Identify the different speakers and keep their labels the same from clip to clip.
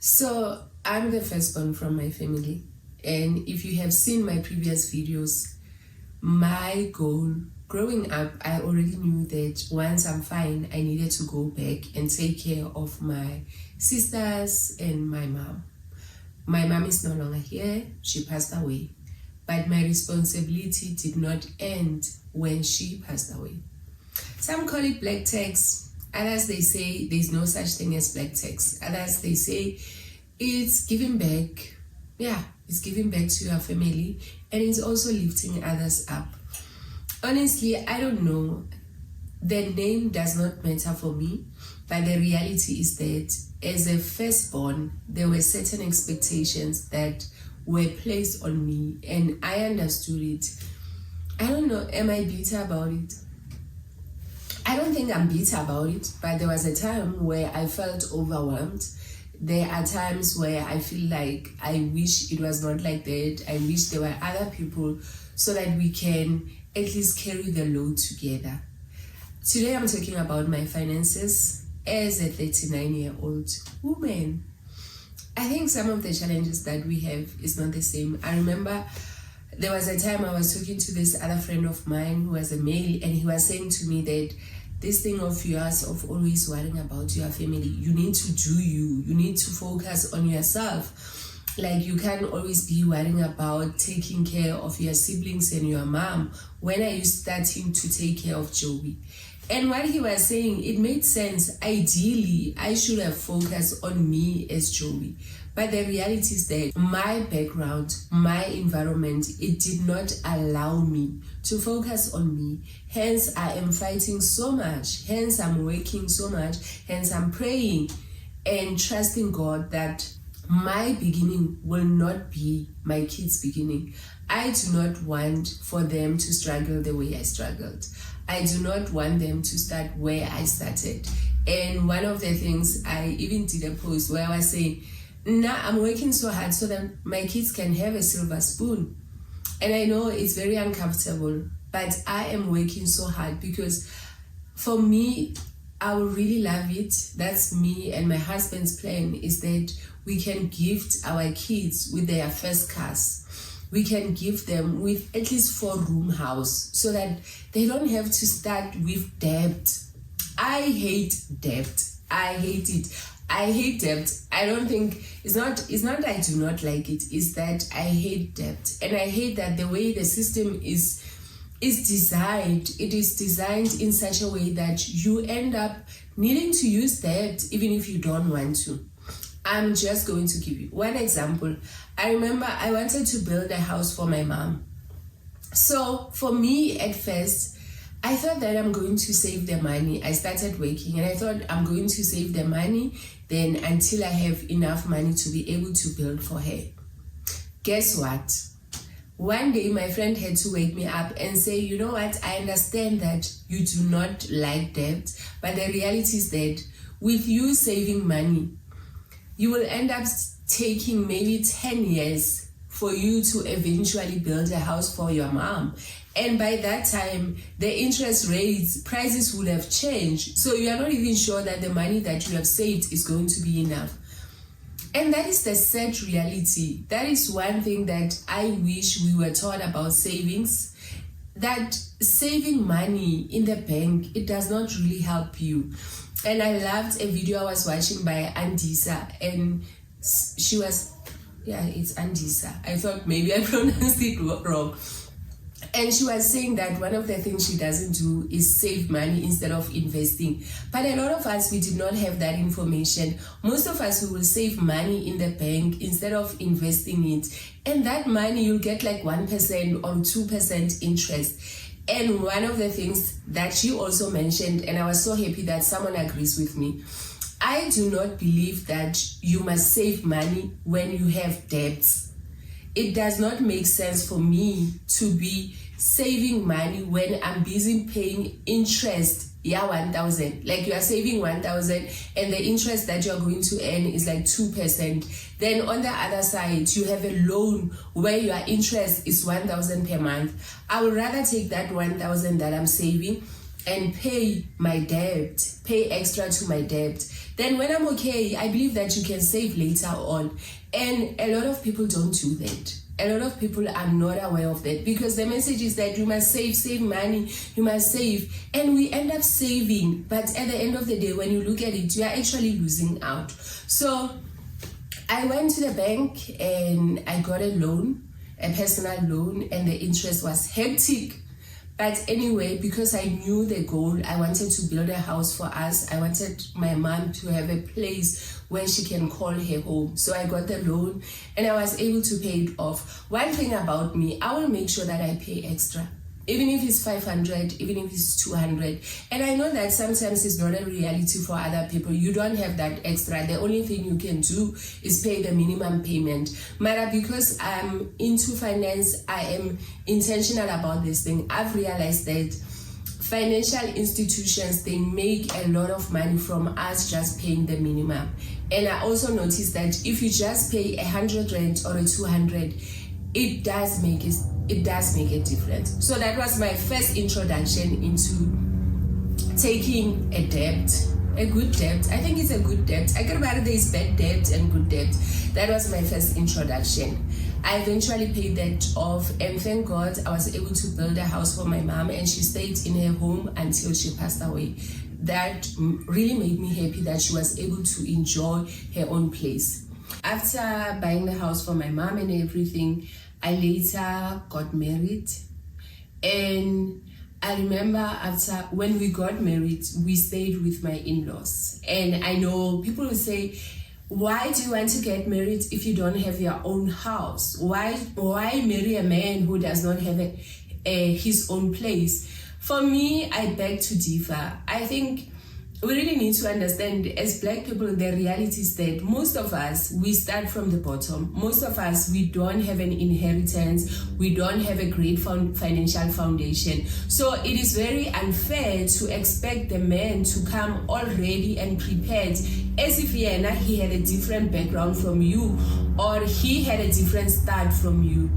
Speaker 1: So I'm the firstborn from my family, and if you have seen my previous videos, my goal growing up, I already knew that once I'm fine, I needed to go back and take care of my sisters and my mom. My mom is no longer here, she passed away, but my responsibility did not end when she passed away. Some call it black tax. Others, they say there's no such thing as black tax. Others, they say it's giving back. Yeah, it's giving back to your family, and it's also lifting others up. Honestly, I don't know. The name does not matter for me, but the reality is that as a firstborn, there were certain expectations that were placed on me, and I understood it. I don't know, am I bitter about it? I don't think I'm bitter about it, but there was a time where I felt overwhelmed. There are times where I feel like I wish it was not like that. I wish there were other people so that we can at least carry the load together. Today I'm talking about my finances as a 39-year-old woman. I think some of the challenges that we have is not the same. I remember there was a time I was talking to this other friend of mine who was a male, and he was saying to me that this thing of yours of always worrying about your family, you need to do you need to focus on yourself. Like, you can't always be worrying about taking care of your siblings and your mom. When are you starting to take care of Joey? And what he was saying, it made sense. Ideally, I should have focused on me as Joey. But the reality is that my background, my environment, it did not allow me to focus on me. Hence, I am fighting so much. Hence, I'm working so much. Hence, I'm praying and trusting God that my beginning will not be my kids' beginning. I do not want for them to struggle the way I struggled. I do not want them to start where I started. And one of the things, I even did a post where I was saying, now I'm working so hard so that my kids can have a silver spoon. And I know it's very uncomfortable, but I am working so hard because for me, I would really love it. That's me and my husband's plan, is that we can gift our kids with their first cars. We can give them with at least 4-room house so that they don't have to start with debt. I hate debt. I hate it. I hate debt. I don't think, it's not I do not like it, it's that I hate debt. And I hate that the way the system is designed, it is designed in such a way that you end up needing to use debt even if you don't want to. I'm just going to give you one example. I remember I wanted to build a house for my mom. So for me at first, I thought that I'm going to save the money. I started working and I thought I'm going to save the money then until I have enough money to be able to build for her. Guess what? One day my friend had to wake me up and say, you know what, I understand that you do not like debt, but the reality is that with you saving money, you will end up taking maybe 10 years for you to eventually build a house for your mom. And by that time, the interest rates, prices would have changed. So you are not even sure that the money that you have saved is going to be enough. And that is the sad reality. That is one thing that I wish we were taught about savings. That saving money in the bank, it does not really help you. And I loved a video I was watching by Andisa, and she was, yeah, it's Andisa. I thought maybe I pronounced it wrong. And she was saying that one of the things she doesn't do is save money instead of investing. But a lot of us, we did not have that information. Most of us, we will save money in the bank instead of investing it. And that money, you'll get like 1% or 2% interest. And one of the things that she also mentioned, and I was so happy that someone agrees with me, I do not believe that you must save money when you have debts. It does not make sense for me to be saving money when I'm busy paying interest. Yeah, 1,000. Like, you are saving 1,000 and the interest that you're going to earn is like 2%. Then on the other side, you have a loan where your interest is 1,000 per month. I would rather take that 1,000 that I'm saving and pay my debt, pay extra to my debt. Then when I'm okay, I believe that you can save later on. And a lot of people don't do that. A lot of people are not aware of that, because the message is that you must save money, you must save. And we end up saving, but at the end of the day, when you look at it, you are actually losing out. So I went to the bank and I got a loan, a personal loan, and the interest was hectic. But anyway, because I knew the goal, I wanted to build a house for us. I wanted my mom to have a place where she can call her home. So I got the loan and I was able to pay it off. One thing about me, I will make sure that I pay extra. Even if it's 500, even if it's 200. And I know that sometimes it's not a reality for other people. You don't have that extra. The only thing you can do is pay the minimum payment. But because I'm into finance, I am intentional about this thing. I've realized that financial institutions, they make a lot of money from us just paying the minimum. And I also noticed that if you just pay 100 rand or a 200, it does make a difference. So that was my first introduction into taking a debt, a good debt. I think it's a good debt. I can remember there's bad debt and good debt. That was my first introduction. I eventually paid that off, and thank God I was able to build a house for my mom, and she stayed in her home until she passed away. That really made me happy that she was able to enjoy her own place. After buying the house for my mom and everything, I later got married. And I remember after when we got married, we stayed with my in-laws. And I know people will say, why do you want to get married if you don't have your own house? Why marry a man who does not have his own place? For me, I beg to differ. I think we really need to understand, as Black people, the reality is that most of us, we start from the bottom. Most of us, we don't have an inheritance. We don't have a great financial foundation. So it is very unfair to expect the man to come already and prepared, as if he had a different background from you, or he had a different start from you.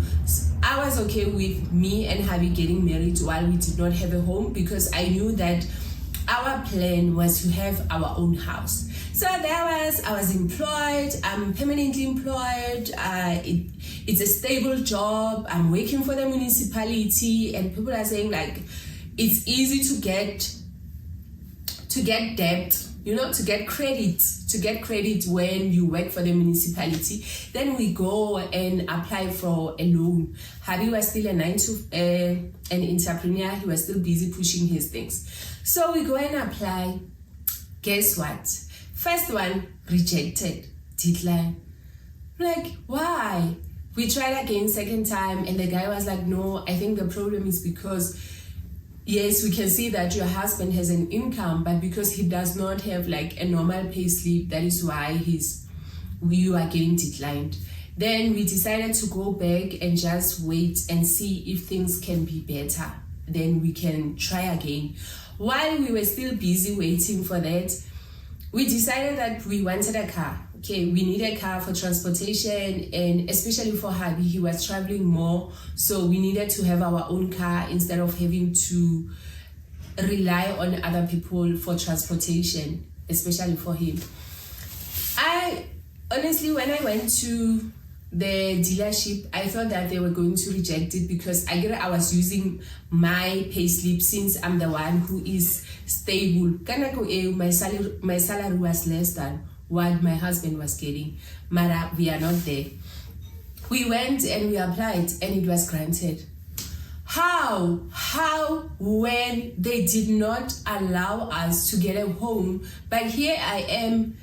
Speaker 1: I was okay with me and Harvey getting married while we did not have a home, because I knew that our plan was to have our own house. So I was employed, I'm permanently employed, it's a stable job, I'm working for the municipality, and people are saying like, it's easy to get debt, to get credit when you work for the municipality. Then we go and apply for a loan. Harvey was still an entrepreneur, he was still busy pushing his things. So we go and apply. Guess what? First one, rejected, decline. Like, why? We tried again second time, and the guy was like, no, I think the problem is because, yes, we can see that your husband has an income, but because he does not have like a normal pay slip, that is why you are getting declined. Then we decided to go back and just wait and see if things can be better. Then we can try again. While we were still busy waiting for that, we decided that we wanted a car. Okay, we need a car for transportation, and especially for Harvey, he was traveling more, so we needed to have our own car instead of having to rely on other people for transportation, especially for him. I honestly, when I went to the dealership, I thought that they were going to reject it, because I was using my payslip, since I'm the one who is stable. My salary was less than what my husband was getting. But we are not there. We went and we applied, and it was granted. How when they did not allow us to get a home, but here I am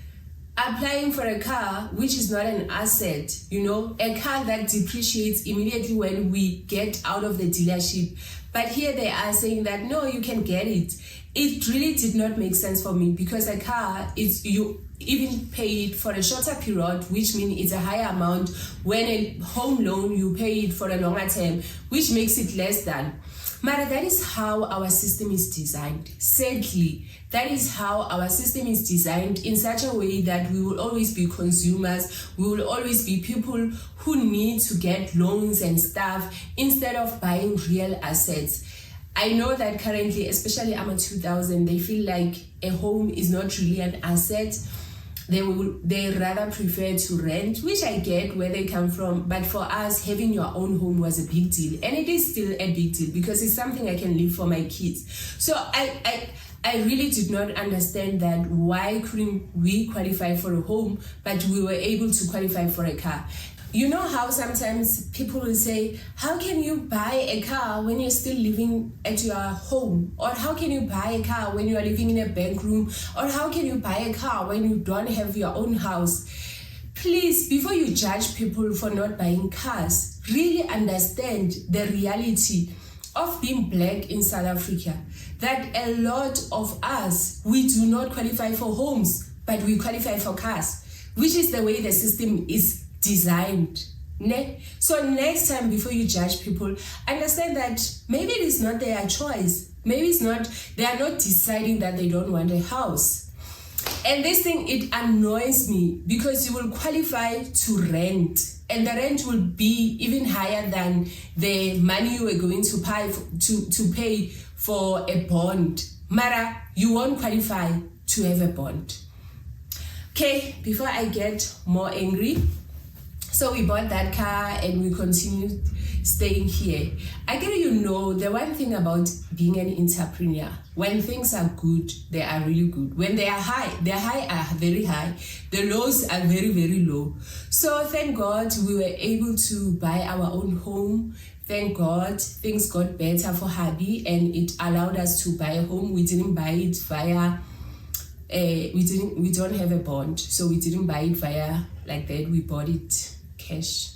Speaker 1: applying for a car which is not an asset, a car that depreciates immediately when we get out of the dealership. But here they are saying that no, you can get it. It really did not make sense for me, because a car, you even pay it for a shorter period, which means it's a higher amount. When a home loan, you pay it for a longer term, which makes it less than. But that is how our system is designed. Sadly, that is how our system is designed, in such a way that we will always be consumers. We will always be people who need to get loans and stuff instead of buying real assets. I know that currently, especially I'm a 2000, they feel like a home is not really an asset. They rather prefer to rent, which I get where they come from. But for us, having your own home was a big deal, and it is still a big deal because it's something I can leave for my kids. So I really did not understand that why couldn't we qualify for a home, but we were able to qualify for a car. You know how sometimes people will say, how can you buy a car when you're still living at your home? Or how can you buy a car when you are living in a bank room? Or how can you buy a car when you don't have your own house? Please, before you judge people for not buying cars, really understand the reality of being black in South Africa. That a lot of us, we do not qualify for homes, but we qualify for cars, which is the way the system is designed. So next time, before you judge people, understand that maybe it is not their choice. Maybe it's not, they are not deciding that they don't want a house. And this thing, it annoys me because you will qualify to rent, and the rent will be even higher than the money you are going to pay for a bond. Mara, you won't qualify to have a bond. Okay, before I get more angry, so we bought that car and we continued staying here. I get the one thing about being an entrepreneur, when things are good, they are really good. When they are high, their high are very high. The lows are very, very low. So thank God we were able to buy our own home. Thank God things got better for hubby and it allowed us to buy a home. We didn't buy it via we don't have a bond, so we didn't buy it via like that. We bought it cash.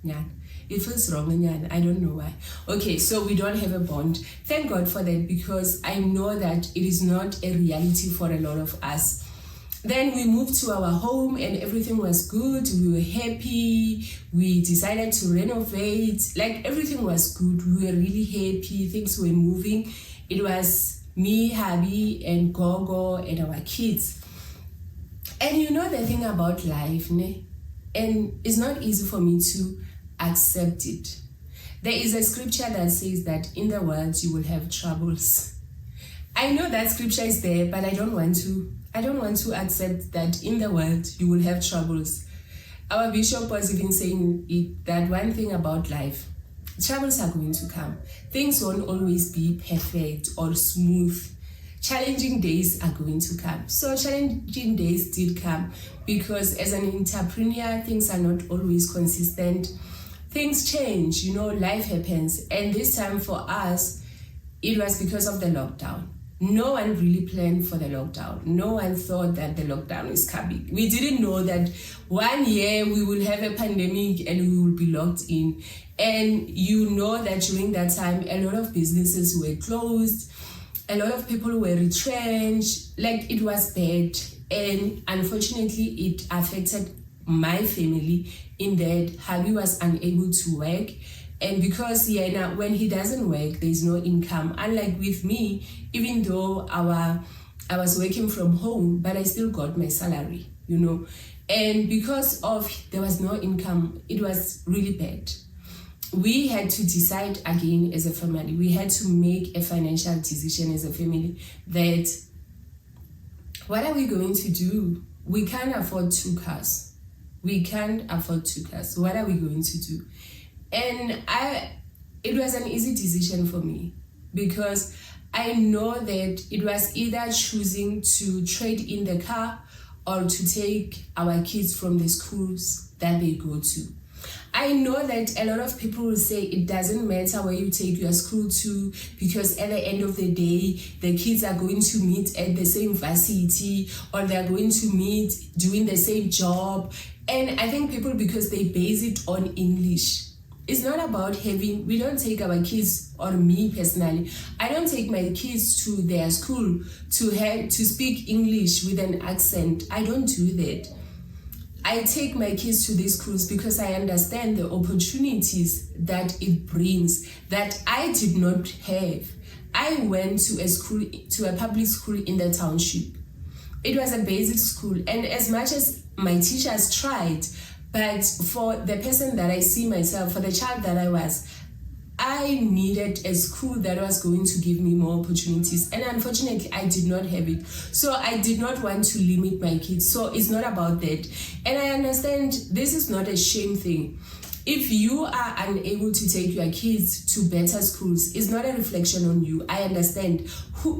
Speaker 1: Yeah, it feels wrong, I don't know why. Okay, so we don't have a bond. Thank God for that, because I know that it is not a reality for a lot of us. Then we moved to our home and everything was good. We were happy. We decided to renovate. Like, everything was good. We were really happy. Things were moving. It was me, hubby, and Gogo, and our kids. And you know the thing about life, ne? And it's not easy for me to accept it. There is a scripture that says that in the world you will have troubles. I know that scripture is there, but I don't want to accept that in the world you will have troubles. Our bishop was even saying it, that one thing about life, troubles are going to come. Things won't always be perfect or smooth. Challenging days are going to come. So challenging days did come, because as an entrepreneur, things are not always consistent. Things change, life happens. And this time for us, it was because of the lockdown. No one really planned for the lockdown. No one thought that the lockdown is coming. We didn't know that 1 year we will have a pandemic and we will be locked in. And that during that time, a lot of businesses were closed. A lot of people were retrenched. Like, it was bad. And unfortunately, it affected my family in that hubby was unable to work. And because when he doesn't work, there's no income. Unlike with me, even though I was working from home, but I still got my salary, And because there was no income, it was really bad. We had to decide again as a family. We had to make a financial decision as a family that, what are we going to do? We can't afford 2 cars. What are we going to do? And it was an easy decision for me, because I know that it was either choosing to trade in the car or to take our kids from the schools that they go to. I know that a lot of people will say it doesn't matter where you take your school to, because at the end of the day, the kids are going to meet at the same varsity, or they're going to meet doing the same job. And I think people, because they base it on English, it's not about we don't take our kids, or me personally, I don't take my kids to their school to speak English with an accent. I don't do that. I take my kids to these schools because I understand the opportunities that it brings that I did not have. I went to a public school in the township. It was a basic school, and as much as my teachers tried, but for the person that I see myself, for the child that I was, I needed a school that was going to give me more opportunities, and unfortunately I did not have it. So I did not want to limit my kids. So it's not about that. And I understand this is not a shame thing. If you are unable to take your kids to better schools, it's not a reflection on you. I understand.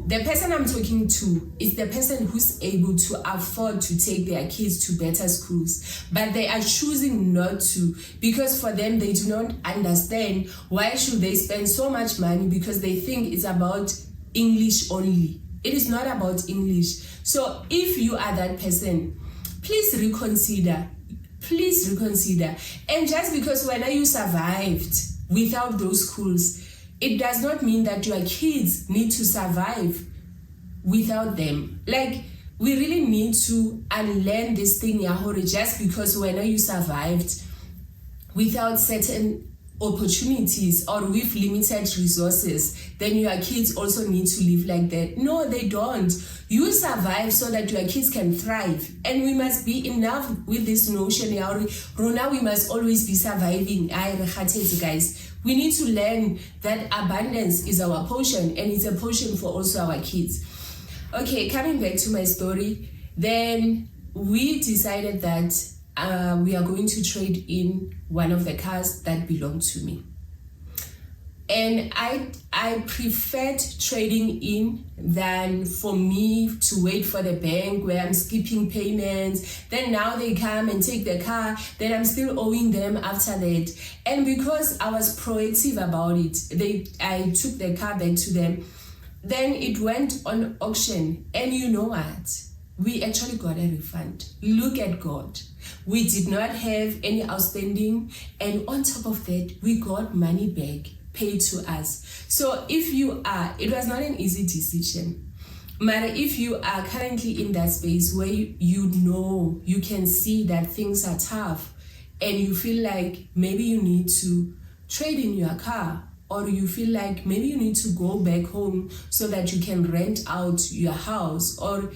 Speaker 1: The person I'm talking to is the person who's able to afford to take their kids to better schools, but they are choosing not to, because for them, they do not understand why should they spend so much money, because they think it's about English only. It is not about English. So if you are that person, please reconsider. Please reconsider. And just because when you survived without those schools, it does not mean that your kids need to survive without them. Like, we really need to unlearn this thing, Yahore, just because when you survived without certain opportunities or with limited resources, then your kids also need to live like that. No, they don't. You survive so that your kids can thrive. And we must be enough with this notion. Rona, we must always be surviving. Guys, we need to learn that abundance is our portion, and it's a portion for also our kids. Okay, coming back to my story, then we decided that we are going to trade in one of the cars that belonged to me. And I preferred trading in than for me to wait for the bank where I'm skipping payments. Then now they come and take the car, then I'm still owing them after that. And because I was proactive about it, I took the car back to them. Then it went on auction. And you know what? We actually got a refund. Look at God. We did not have any outstanding. And on top of that, we got money back paid to us. So if you are, it was not an easy decision. But if you are currently in that space where you know, you can see that things are tough, and you feel like maybe you need to trade in your car, or you feel like maybe you need to go back home so that you can rent out your house, or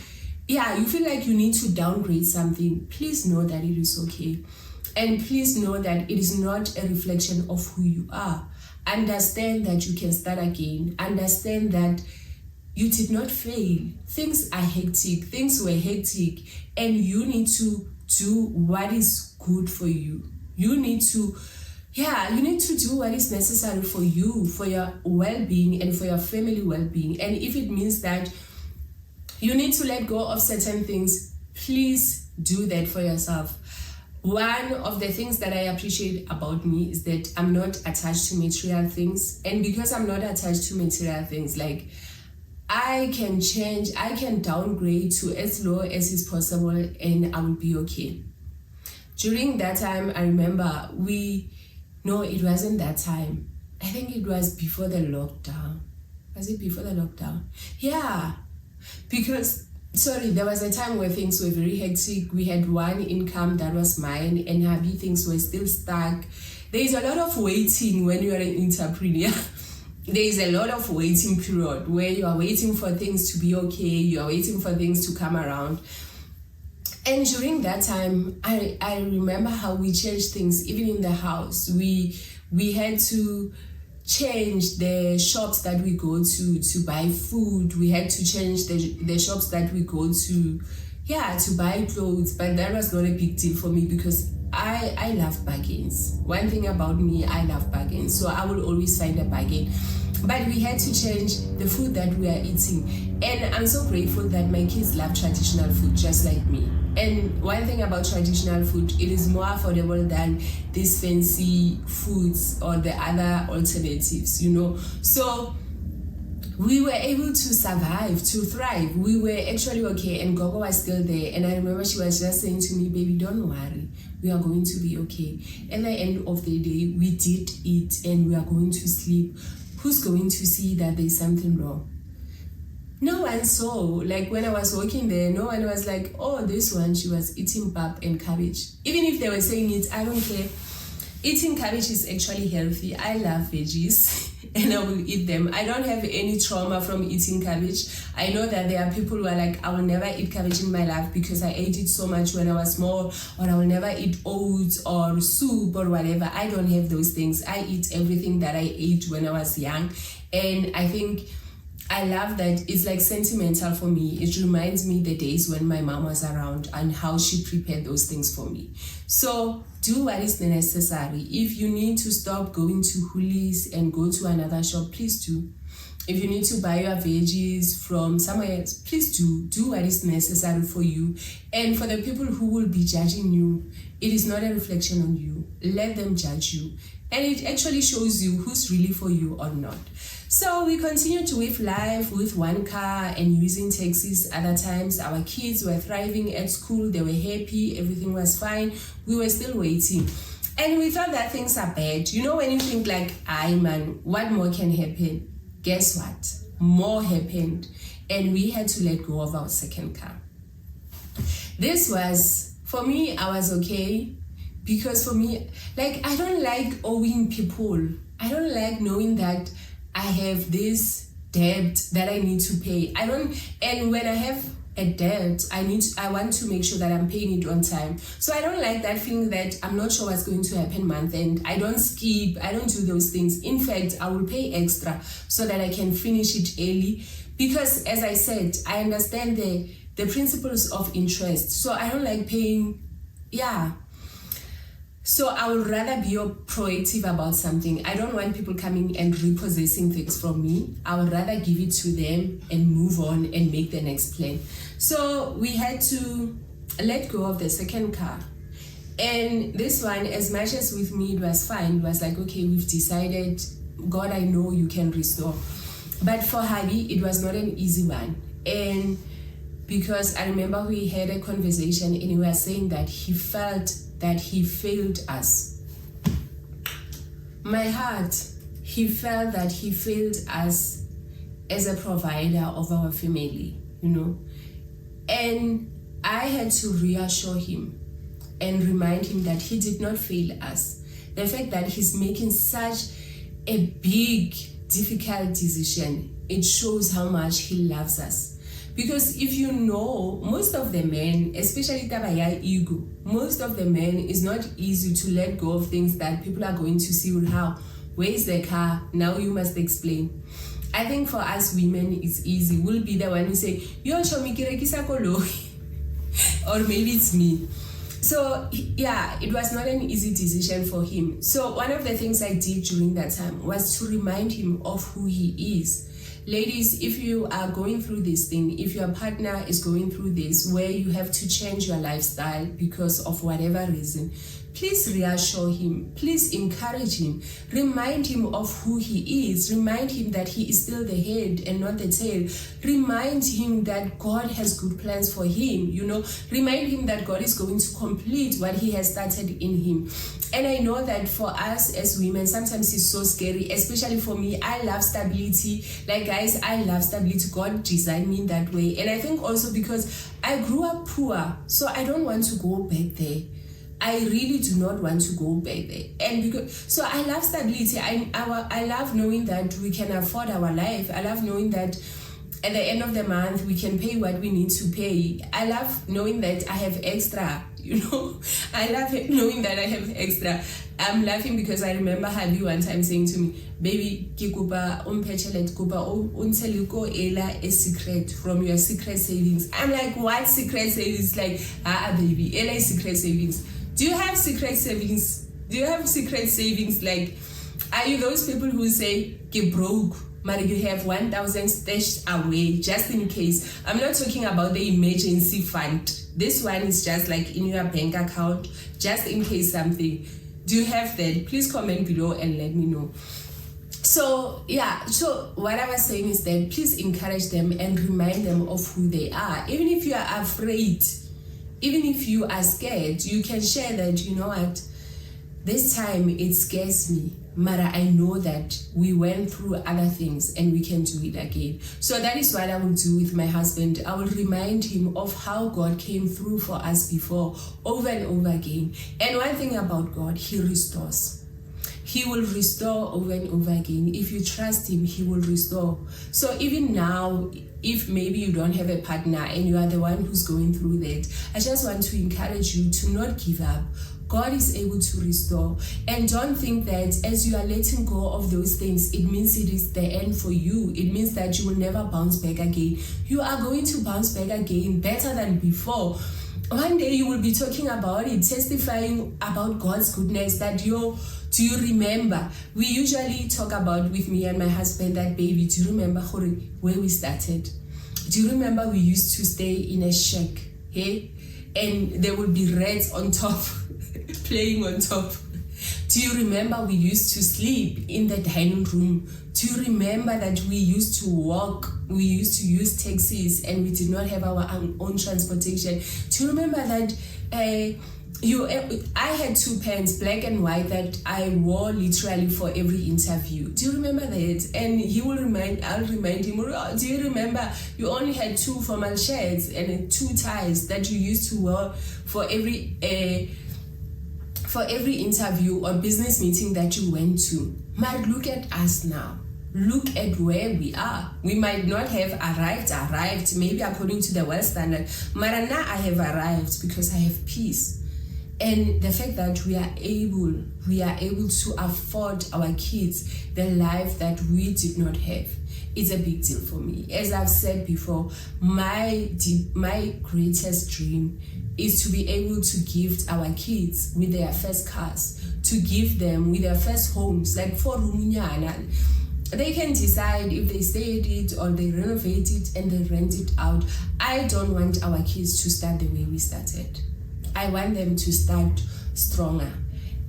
Speaker 1: you feel like you need to downgrade something, please know that it is okay. And please know that it is not a reflection of who you are. Understand that you can start again. Understand that you did not fail. Things are hectic. Things were hectic. And you need to do what is good for you. You need to do what is necessary for you, for your well-being and for your family well-being. And if it means that you need to let go of certain things, please do that for yourself. One of the things that I appreciate about me is that I'm not attached to material things. And because I'm not attached to material things, like, I can change, I can downgrade to as low as is possible, and I will be okay. During that time, I remember it wasn't that time. I think it was before the lockdown. Was it before the lockdown? Yeah. Because, there was a time where things were very hectic. We had one income that was mine, and hubby things were still stuck. There is a lot of waiting when you are an entrepreneur. There is a lot of waiting period where you are waiting for things to be okay. You are waiting for things to come around. And during that time, I remember how we changed things, even in the house. We had to change the shops that we go to buy food. We had to change the shops that we go to buy clothes. But that was not a big deal for me, because I love bargains. One thing about me, I love bargains. So I will always find a bargain. But we had to change the food that we are eating. And I'm so grateful that my kids love traditional food just like me. And one thing about traditional food, it is more affordable than these fancy foods or the other alternatives, So we were able to survive, to thrive. We were actually okay, and Gogo was still there. And I remember she was just saying to me, baby, don't worry, we are going to be okay. At the end of the day, we did eat and we are going to sleep. Who's going to see that there's something wrong? No one saw. Like, when I was walking there, no one was like, oh, this one, she was eating pap and cabbage. Even if they were saying it, I don't care. Eating cabbage is actually healthy. I love veggies and I will eat them. I don't have any trauma from eating cabbage. I know that there are people who are like, I will never eat cabbage in my life because I ate it so much when I was small, or I will never eat oats or soup or whatever. I don't have those things. I eat everything that I ate when I was young. And I think I love that it's like sentimental for me. It reminds me the days when my mom was around and how she prepared those things for me. So do what is necessary. If you need to stop going to Hoolies and go to another shop, please do. If you need to buy your veggies from somewhere else, please do. Do what is necessary for you. And for the people who will be judging you, it is not a reflection on you. Let them judge you. And it actually shows you who's really for you or not. So we continue to live life with one car and using taxis other times. Our kids were thriving at school. They were happy. Everything was fine. We were still waiting. And we thought that things are bad. You know, when you think like, aye man, what more can happen? Guess what? More happened. And we had to let go of our second car. This was, for me, I was okay. Because for me, like, I don't like owing people. I don't like knowing that I have this debt that I need to pay. And when I have a debt, I want to make sure that I'm paying it on time. So I don't like that feeling that I'm not sure what's going to happen month end. I don't skip, I don't do those things. In fact, I will pay extra so that I can finish it early. Because as I said, I understand the principles of interest. So I don't like paying, So I would rather be proactive about something. I don't want people coming and repossessing things from me. I would rather give it to them and move on and make the next plan. So we had to let go of the second car. And this one, as much as with me it was fine, it was like, okay, we've decided, God, I know you can restore. But for Habi, it was not an easy one. And because I remember we had a conversation and he was saying that he felt that he failed us. My heart, he felt that he failed us as a provider of our family, you know. And I had to reassure him and remind him that he did not fail us. The fact that he's making such a big, difficult decision, it shows how much he loves us. Because if you know, most of the men, especially Tabaya ego, most of the men, is not easy to let go of things that people are going to see with how, where's the car? Now you must explain. I think for us women, it's easy. We'll be the one who say, yo, show me kirekisa kolo. Or maybe it's me. So yeah, it was not an easy decision for him. So one of the things I did during that time was to remind him of who he is. Ladies, if you are going through this thing, if your partner is going through this, where you have to change your lifestyle because of whatever reason, please reassure him, please encourage him, remind him of who he is, remind him that he is still the head and not the tail, remind him that God has good plans for him, you know, remind him that God is going to complete what he has started in him. And I know that for us as women, sometimes it's so scary, especially for me. I love stability. Like guys, I love stability. God designed me in that way. And I think also because I grew up poor, so I don't want to go back there. I really do not want to go back there. And because, so I love stability. I love knowing that we can afford our life. I love knowing that at the end of the month, we can pay what we need to pay. I love knowing that I have extra, you know. I love knowing that I have extra. I'm laughing because I remember Habi one time saying to me, baby, kikupa umpechelet kupa unseliko ela a secret from your secret savings. I'm like, what secret savings? Like, baby, ela secret savings. Do you have secret savings? Do you have secret savings? Like, are you those people who say, get broke, but you have 1,000 stashed away just in case? I'm not talking about the emergency fund. This one is just like in your bank account, just in case something. Do you have that? Please comment below and let me know. So yeah, so what I was saying is that please encourage them and remind them of who they are. Even if you are afraid, even if you are scared, you can share that, you know what, This time it scares me, Mara, I know that we went through other things and we can do it again. So that is what I will do with my husband. I will remind him of how God came through for us before, over and over again. And one thing about God, he restores. He will restore over and over again. If you trust him, he will restore. So even now, if maybe you don't have a partner and you are the one who's going through that, I just want to encourage you to not give up. God is able to restore. And don't think that as you are letting go of those things, it means it is the end for you. It means that you will never bounce back again. You are going to bounce back again better than before. One day you will be talking about it, testifying about God's goodness, that do you remember? We usually talk about with me and my husband that, baby, do you remember where we started? Do you remember we used to stay in a shack, hey? And there would be rats on top, playing on top. Do you remember we used to sleep in the dining room? Do you remember that we used to walk? We used to use taxis and we did not have our own transportation. Do you remember that I had 2 pens, black and white, that I wore literally for every interview? Do you remember that? And I'll remind him, oh, do you remember you only had 2 formal shirts and 2 ties that you used to wear for every interview or business meeting that you went to? But look at us now. Look at where we are. We might not have arrived, maybe according to the world standard. But now I have arrived because I have peace. And the fact that we are able to afford our kids the life that we did not have, it's a big deal for me. As I've said before, my greatest dream is to be able to gift our kids with their first cars, to give them with their first homes, like for Rumunyana. They can decide if they stay at it or they renovate it and they rent it out. I don't want our kids to start the way we started. I want them to start stronger.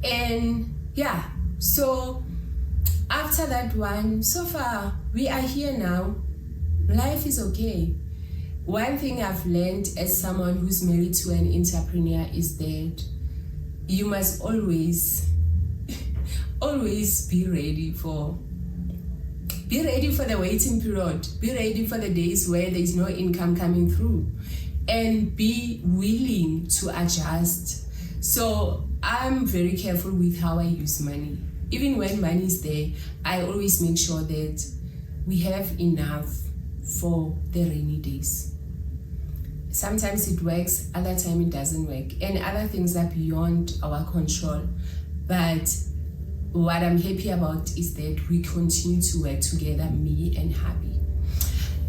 Speaker 1: And yeah, so after that one, so far, we are here now. Life is okay. One thing I've learned as someone who's married to an entrepreneur is that you must always be ready for the waiting period. Be ready for the days where there's no income coming through, and be willing to adjust. So I'm very careful with how I use money. Even when money is there, I always make sure that we have enough for the rainy days. Sometimes it works, other time it doesn't work, and other things are beyond our control. But what I'm happy about is that we continue to work together, me and hubby.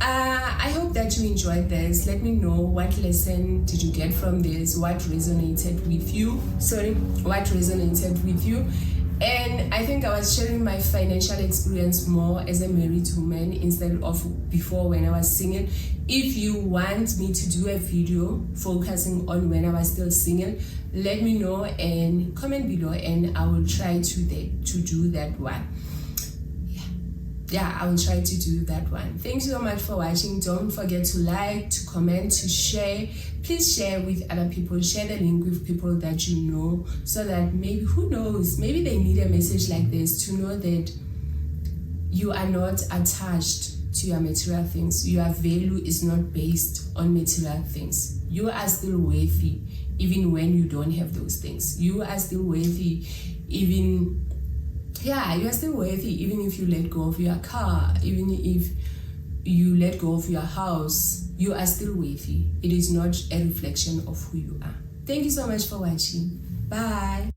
Speaker 1: I hope that you enjoyed this. Let me know, what lesson did you get from this? What resonated with you? And I think I was sharing my financial experience more as a married woman instead of before when I was single. If you want me to do a video focusing on when I was still single, let me know and comment below, and I will try to do that one. Yeah, I will try to do that one. Thanks so much for watching. Don't forget to like, to comment, to share. Please share with other people. Share the link with people that you know, so that maybe, who knows, maybe they need a message like this to know that you are not attached to your material things. Your value is not based on material things. You are still worthy even when you don't have those things. You are still worthy even... Yeah, you are still worthy even if you let go of your car, even if you let go of your house, you are still worthy. It is not a reflection of who you are. Thank you so much for watching. Bye.